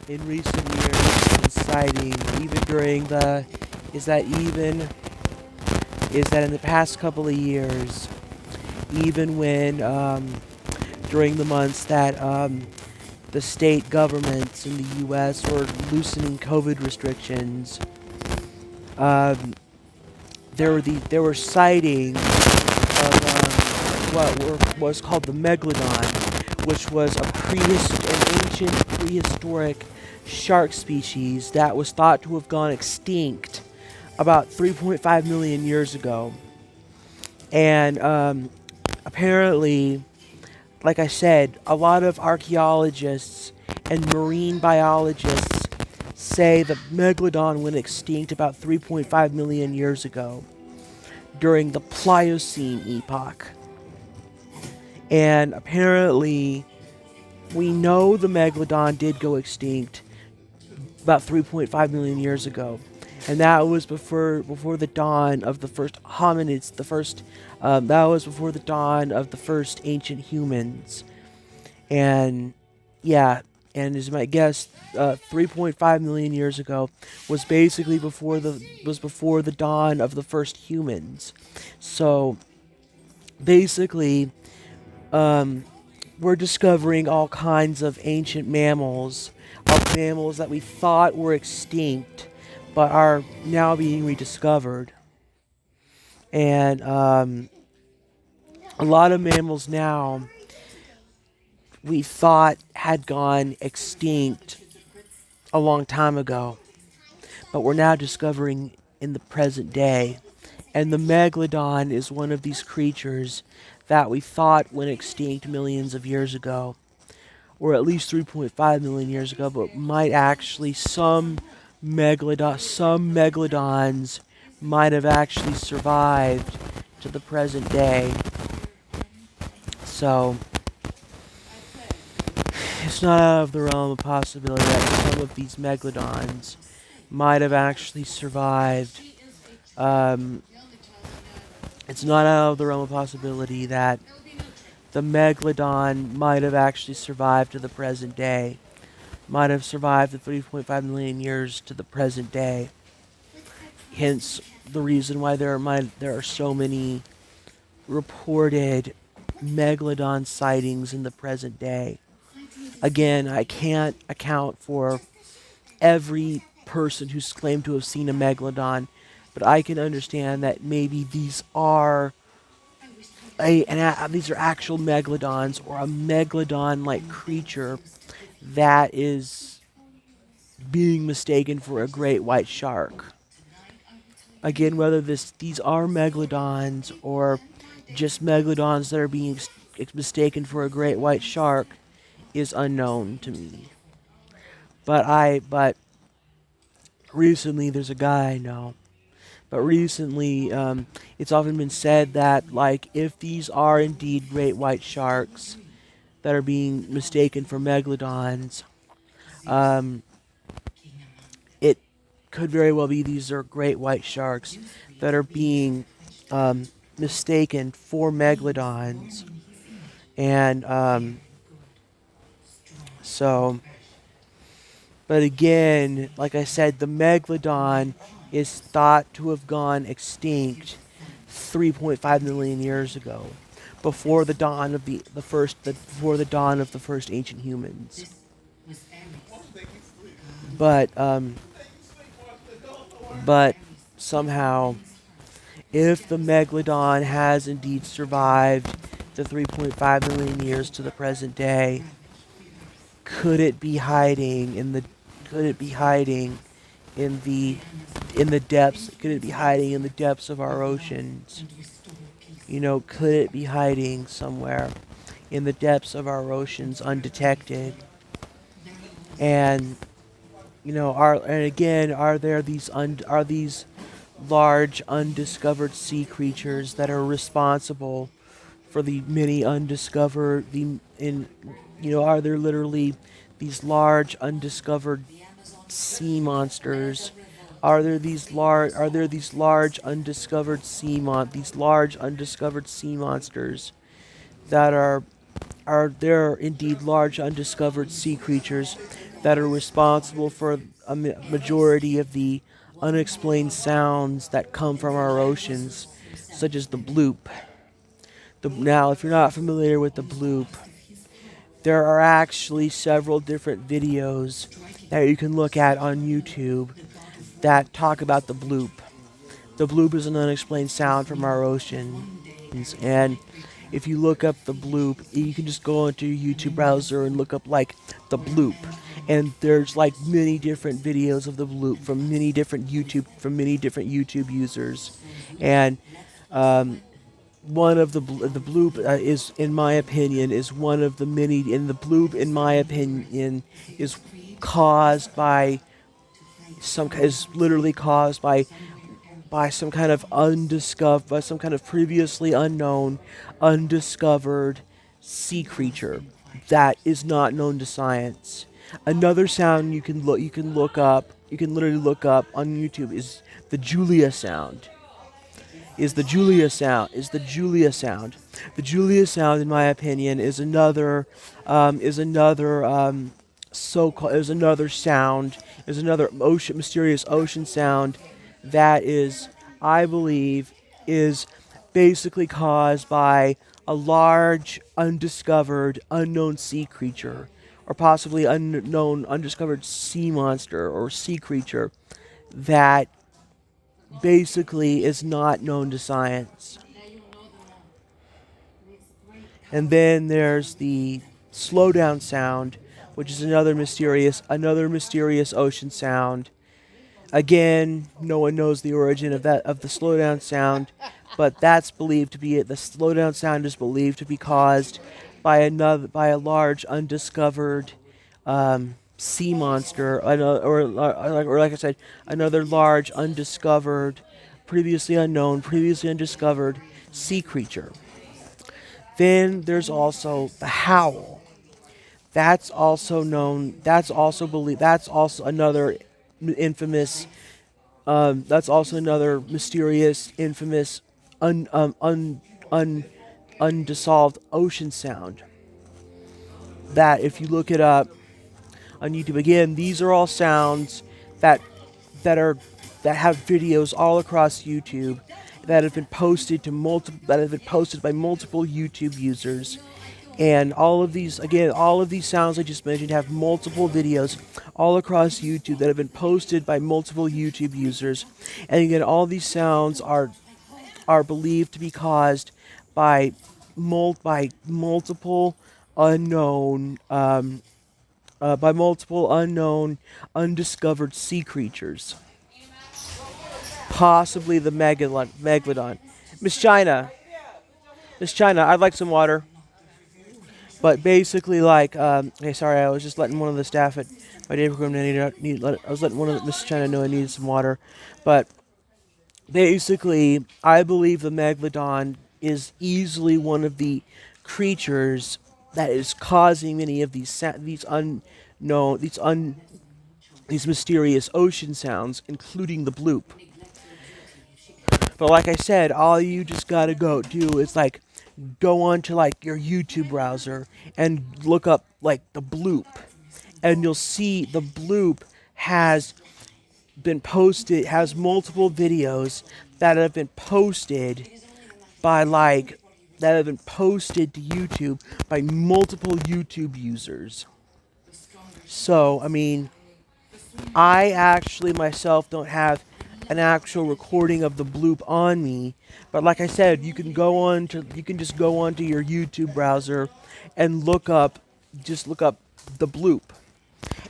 in recent years been citing, even during the, is that even, is that in the past couple of years, even when, during the months that, the state governments in the U.S. were loosening COVID restrictions, um, there were sightings of was called the Megalodon, which was an ancient prehistoric shark species that was thought to have gone extinct about 3.5 million years ago. And apparently, like I said, a lot of archaeologists and marine biologists say the Megalodon went extinct about 3.5 million years ago during the Pliocene epoch. And apparently, we know the Megalodon did go extinct about 3.5 million years ago. And that was before the dawn of the first hominids, that was before the dawn of the first ancient humans. And yeah, and as my guess, 3.5 million years ago was basically before the dawn of the first humans. So basically, we're discovering all kinds of ancient mammals, of mammals that we thought were extinct, but are now being rediscovered. And a lot of mammals now we thought had gone extinct a long time ago, but we're now discovering in the present day. And the Megalodon is one of these creatures that we thought went extinct millions of years ago, or at least 3.5 million years ago, but might actually some megalodons might have actually survived to the present day. So it's not out of the realm of possibility that some of these megalodons might have actually survived. It's not out of the realm of possibility that the Megalodon might have actually survived to the present day. Might have survived the 3.5 million years to the present day. Hence the reason why there are so many reported Megalodon sightings in the present day. Again, I can't account for every person who's claimed to have seen a Megalodon, but I can understand that maybe these are these are actual megalodons or a megalodon-like creature that is being mistaken for a great white shark. Again, whether these are megalodons or just megalodons that are being mistaken for a great white shark is unknown to me. But recently there's a guy I know. But recently, it's often been said that, like, if these are indeed great white sharks that are being mistaken for megalodons, it could very well be these are great white sharks that are being mistaken for megalodons. And so, but again, like I said, the Megalodon is thought to have gone extinct 3.5 million years ago, before the dawn of before the dawn of the first ancient humans. But but somehow, if the Megalodon has indeed survived the 3.5 million years to the present day, could it be hiding in the could it be hiding in the depths could it be hiding in the depths of our oceans? Could it be hiding somewhere in the depths of our oceans undetected? And are these large undiscovered sea creatures that are responsible for the many undiscovered are there literally these large undiscovered sea monsters? Are there these large undiscovered sea monsters that are there indeed large undiscovered sea creatures that are responsible for a majority of the unexplained sounds that come from our oceans, such as the bloop. Now, if you're not familiar with the bloop, there are actually several different videos that you can look at on YouTube that talk about the bloop. The bloop is an unexplained sound from our oceans, and if you look up the bloop, you can just go onto your YouTube browser and look up like the bloop, and there's like many different videos of the bloop from many different YouTube users, and one of the bloop is, in my opinion, is one of the many. And the bloop, in my opinion, is caused by is literally caused by some kind of by some kind of previously unknown, undiscovered sea creature that is not known to science. Another sound you can literally look up on YouTube is the Julia sound. The Julia sound. The Julia sound, in my opinion, is another mysterious ocean sound that is, I believe, is basically caused by a large, undiscovered, unknown sea creature, or possibly undiscovered sea monster or sea creature that basically is not known to science. And then there's the slowdown sound, which is another mysterious ocean sound. Again, no one knows the origin of the slowdown sound, but that's believed to be it. The slowdown sound is believed to be caused by a large undiscovered sea monster, or like I said, another large undiscovered, previously unknown, previously undiscovered sea creature. Then there's also the howl. That's also known. That's also believed. That's also another infamous. That's also another mysterious, infamous, undissolved ocean sound. That, if you look it up on YouTube, again, these are all sounds that have videos all across YouTube that have been posted by multiple YouTube users. And all of these sounds I just mentioned have multiple videos all across YouTube that have been posted by multiple YouTube users. And again, all these sounds are believed to be caused by multiple unknown undiscovered sea creatures. Possibly the Megalodon. Miss China, I'd like some water. But basically, hey, sorry, I was just letting one of the staff at my day room I was letting one of Miss China know I needed some water. But basically, I believe the Megalodon is easily one of the creatures that is causing many of these mysterious ocean sounds, including the bloop. But like I said, all you just gotta go do is go on to your YouTube browser and look up the bloop, and you'll see the bloop has multiple videos that have been posted to YouTube by multiple YouTube users. So, I mean, I actually myself don't have an actual recording of the bloop on me, but like I said, you can just go onto your YouTube browser and look up the bloop,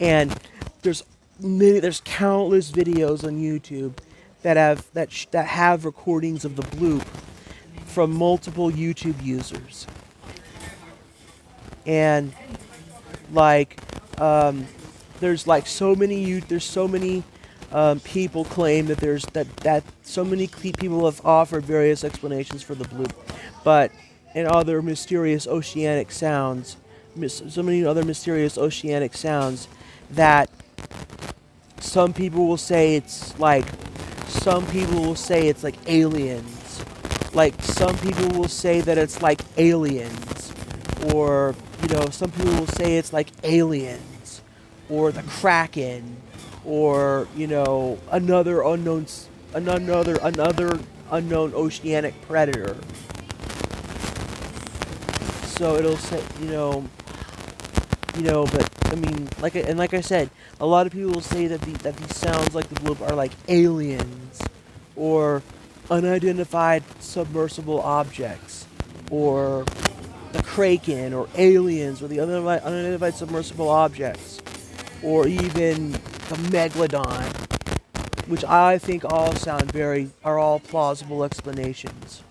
and there's countless videos on YouTube that have recordings of the bloop from multiple YouTube users, and there's so many people claim that so many people have offered various explanations for the bloop, but so many other mysterious oceanic sounds that some people will say it's like aliens. Some people will say that it's like aliens, or some people will say it's like aliens, or the Kraken, or another unknown oceanic predator. So it'll say, but I mean, like I said, a lot of people will say that these sounds like the bloop are like aliens, or unidentified submersible objects, or the Kraken, or aliens, or the unidentified submersible objects, or even the Megalodon, which I think all are all plausible explanations.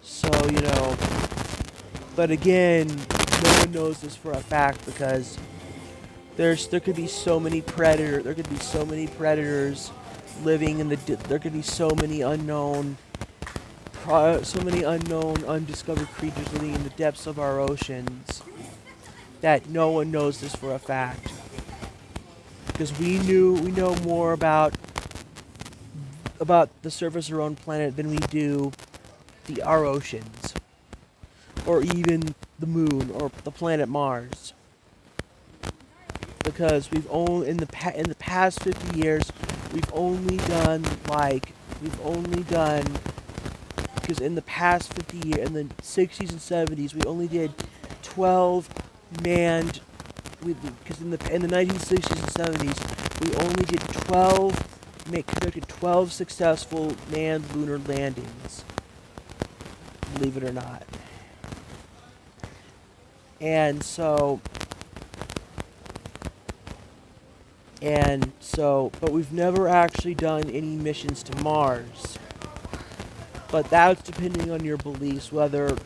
So, but again, no one knows this for a fact because there could be so many predators living in there could be so many unknown undiscovered creatures living in the depths of our oceans that no one knows this for a fact. Because we know more about the surface of our own planet than we do our oceans, or even the moon, or the planet Mars. Because we've only in the past 50 years, we've only done because in the past 50 years, in the 60s and 70s, we only did 12 manned. Because in the 1960s and 70s, we only did conducted 12 successful manned lunar landings. Believe it or not. But we've never actually done any missions to Mars. But that's depending on your beliefs, whether the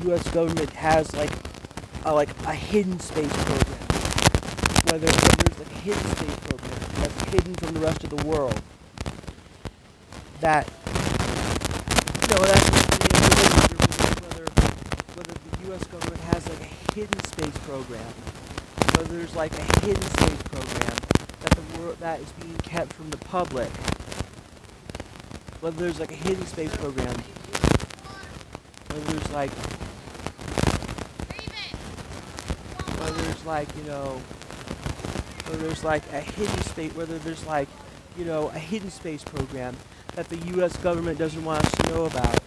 U.S. government has a hidden space program, whether there's a hidden space program that's hidden from the rest of the world. That's whether the U.S. government has a hidden space program, whether there's a hidden space program that is being kept from the public, whether there's a hidden space program, whether there's a hidden space program that the U.S. government doesn't want us to know about,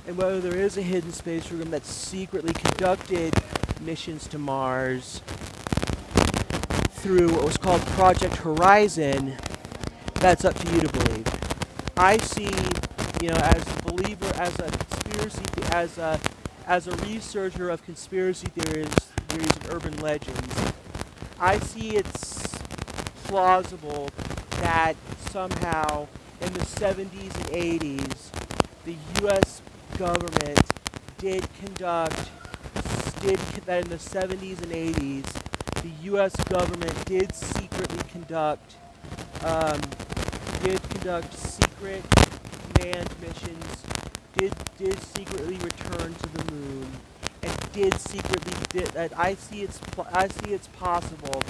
and whether there is a hidden space program that secretly conducted missions to Mars through what was called Project Horizon. That's up to you to believe. I see, as a believer, as a conspiracy, as a researcher of conspiracy theories and urban legends, I see it's plausible that somehow in the 70s and 80s, the U.S. government that in the 70s and 80s, the U.S. government did secretly conduct secret manned missions, did secretly return to the moon, and I see it's possible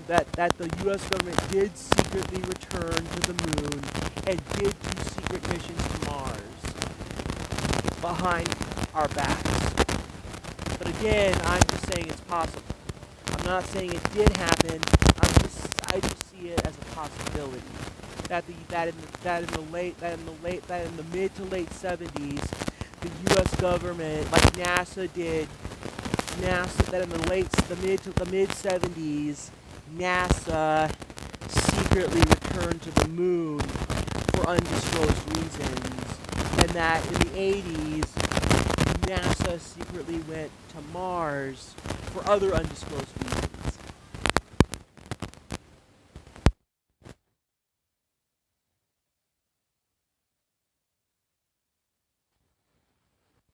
that the U.S. government did secretly return to the moon and did do secret missions to Mars behind our backs. But again, I'm just saying it's possible. I'm not saying it did happen. I just see it as a possibility that in the mid to late 70s, the U.S. government, like NASA did, that in the mid 70s, NASA secretly returned to the moon for undisclosed reasons, and that in the 80s, NASA secretly went to Mars for other undisclosed reasons.